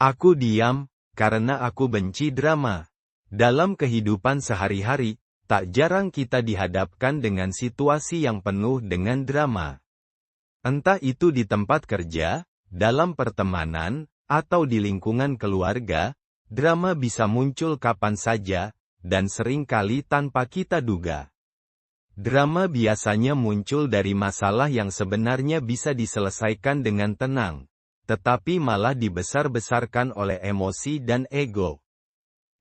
Aku diam, karena aku benci drama. Dalam kehidupan sehari-hari, tak jarang kita dihadapkan dengan situasi yang penuh dengan drama. Entah itu di tempat kerja, dalam pertemanan, atau di lingkungan keluarga, drama bisa muncul kapan saja, dan seringkali tanpa kita duga. Drama biasanya muncul dari masalah yang sebenarnya bisa diselesaikan dengan tenang, tetapi malah dibesar-besarkan oleh emosi dan ego.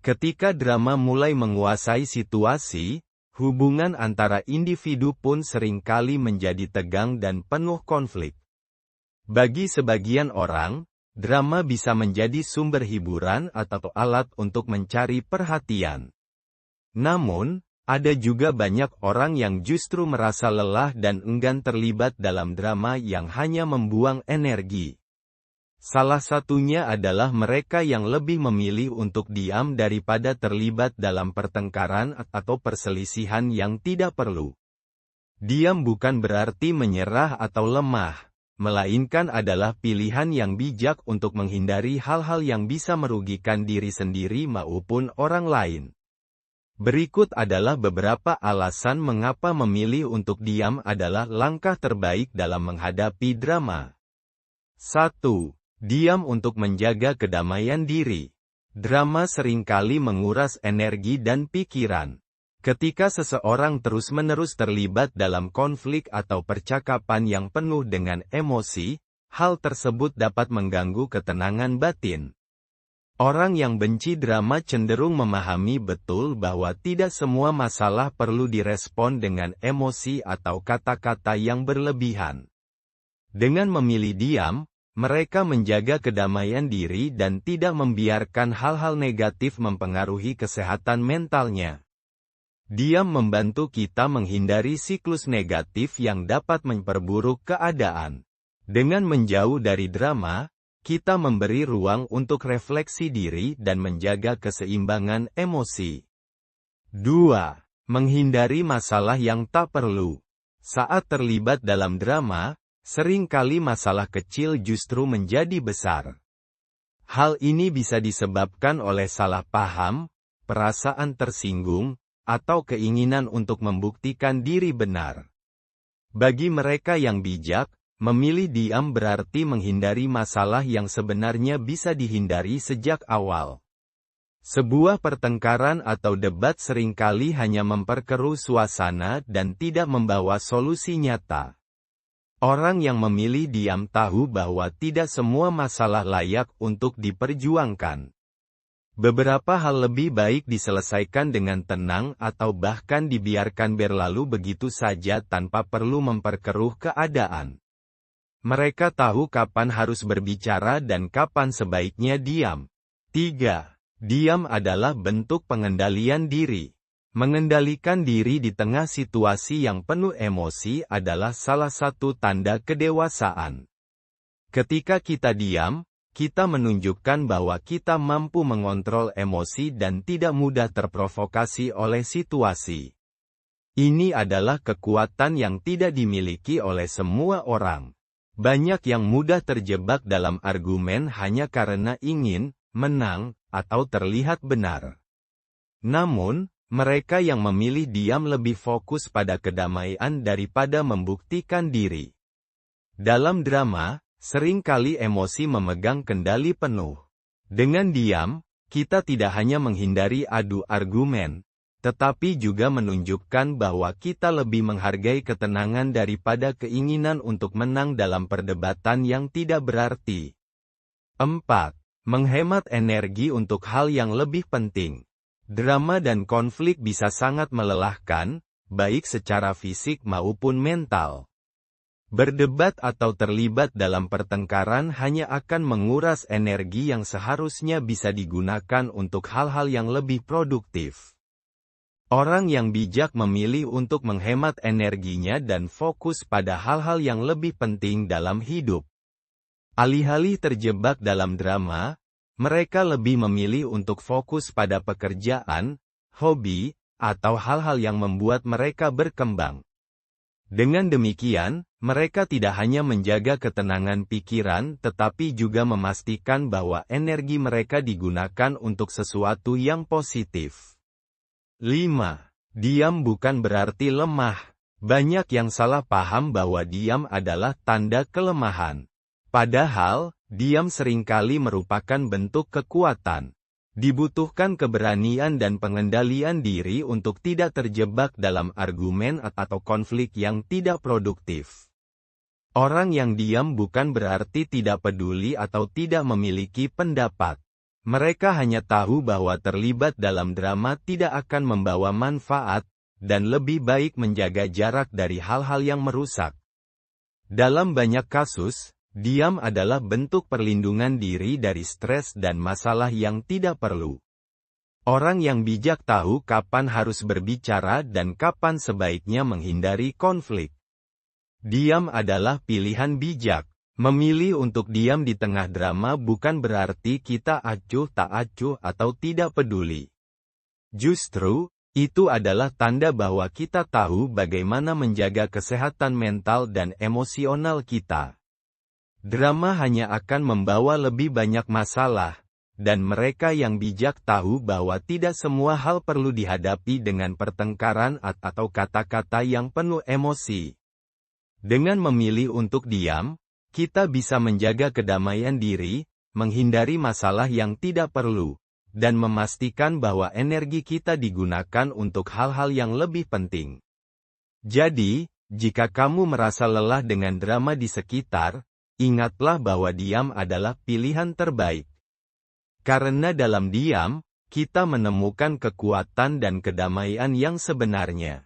Ketika drama mulai menguasai situasi, hubungan antara individu pun seringkali menjadi tegang dan penuh konflik. Bagi sebagian orang, drama bisa menjadi sumber hiburan atau alat untuk mencari perhatian. Namun, ada juga banyak orang yang justru merasa lelah dan enggan terlibat dalam drama yang hanya membuang energi. Salah satunya adalah mereka yang lebih memilih untuk diam daripada terlibat dalam pertengkaran atau perselisihan yang tidak perlu. Diam bukan berarti menyerah atau lemah, melainkan adalah pilihan yang bijak untuk menghindari hal-hal yang bisa merugikan diri sendiri maupun orang lain. Berikut adalah beberapa alasan mengapa memilih untuk diam adalah langkah terbaik dalam menghadapi drama. 1. Diam untuk menjaga kedamaian diri. Drama seringkali menguras energi dan pikiran. Ketika seseorang terus-menerus terlibat dalam konflik atau percakapan yang penuh dengan emosi, hal tersebut dapat mengganggu ketenangan batin. Orang yang benci drama cenderung memahami betul bahwa tidak semua masalah perlu direspon dengan emosi atau kata-kata yang berlebihan. Dengan memilih diam, mereka menjaga kedamaian diri dan tidak membiarkan hal-hal negatif mempengaruhi kesehatan mentalnya. Diam membantu kita menghindari siklus negatif yang dapat memperburuk keadaan. Dengan menjauh dari drama, kita memberi ruang untuk refleksi diri dan menjaga keseimbangan emosi. 2. Menghindari masalah yang tak perlu. Saat terlibat dalam drama, seringkali masalah kecil justru menjadi besar. Hal ini bisa disebabkan oleh salah paham, perasaan tersinggung, atau keinginan untuk membuktikan diri benar. Bagi mereka yang bijak, memilih diam berarti menghindari masalah yang sebenarnya bisa dihindari sejak awal. Sebuah pertengkaran atau debat seringkali hanya memperkeruh suasana dan tidak membawa solusi nyata. Orang yang memilih diam tahu bahwa tidak semua masalah layak untuk diperjuangkan. Beberapa hal lebih baik diselesaikan dengan tenang atau bahkan dibiarkan berlalu begitu saja tanpa perlu memperkeruh keadaan. Mereka tahu kapan harus berbicara dan kapan sebaiknya diam. 3. Diam adalah bentuk pengendalian diri. Mengendalikan diri di tengah situasi yang penuh emosi adalah salah satu tanda kedewasaan. Ketika kita diam, kita menunjukkan bahwa kita mampu mengontrol emosi dan tidak mudah terprovokasi oleh situasi. Ini adalah kekuatan yang tidak dimiliki oleh semua orang. Banyak yang mudah terjebak dalam argumen hanya karena ingin menang atau terlihat benar. Namun, mereka yang memilih diam lebih fokus pada kedamaian daripada membuktikan diri. Dalam drama, seringkali emosi memegang kendali penuh. Dengan diam, kita tidak hanya menghindari adu argumen, tetapi juga menunjukkan bahwa kita lebih menghargai ketenangan daripada keinginan untuk menang dalam perdebatan yang tidak berarti. 4. Menghemat energi untuk hal yang lebih penting. Drama dan konflik bisa sangat melelahkan, baik secara fisik maupun mental. Berdebat atau terlibat dalam pertengkaran hanya akan menguras energi yang seharusnya bisa digunakan untuk hal-hal yang lebih produktif. Orang yang bijak memilih untuk menghemat energinya dan fokus pada hal-hal yang lebih penting dalam hidup. Alih-alih terjebak dalam drama, mereka lebih memilih untuk fokus pada pekerjaan, hobi, atau hal-hal yang membuat mereka berkembang. Dengan demikian, mereka tidak hanya menjaga ketenangan pikiran tetapi juga memastikan bahwa energi mereka digunakan untuk sesuatu yang positif. 5. Diam bukan berarti lemah. Banyak yang salah paham bahwa diam adalah tanda kelemahan. Padahal, diam seringkali merupakan bentuk kekuatan. Dibutuhkan keberanian dan pengendalian diri untuk tidak terjebak dalam argumen atau konflik yang tidak produktif. Orang yang diam bukan berarti tidak peduli atau tidak memiliki pendapat. Mereka hanya tahu bahwa terlibat dalam drama tidak akan membawa manfaat, dan lebih baik menjaga jarak dari hal-hal yang merusak. Dalam banyak kasus, diam adalah bentuk perlindungan diri dari stres dan masalah yang tidak perlu. Orang yang bijak tahu kapan harus berbicara dan kapan sebaiknya menghindari konflik. Diam adalah pilihan bijak. Memilih untuk diam di tengah drama bukan berarti kita acuh tak acuh atau tidak peduli. Justru, itu adalah tanda bahwa kita tahu bagaimana menjaga kesehatan mental dan emosional kita. Drama hanya akan membawa lebih banyak masalah, dan mereka yang bijak tahu bahwa tidak semua hal perlu dihadapi dengan pertengkaran atau kata-kata yang penuh emosi. Dengan memilih untuk diam, kita bisa menjaga kedamaian diri, menghindari masalah yang tidak perlu, dan memastikan bahwa energi kita digunakan untuk hal-hal yang lebih penting. Jadi, jika kamu merasa lelah dengan drama di sekitar, ingatlah bahwa diam adalah pilihan terbaik. Karena dalam diam, kita menemukan kekuatan dan kedamaian yang sebenarnya.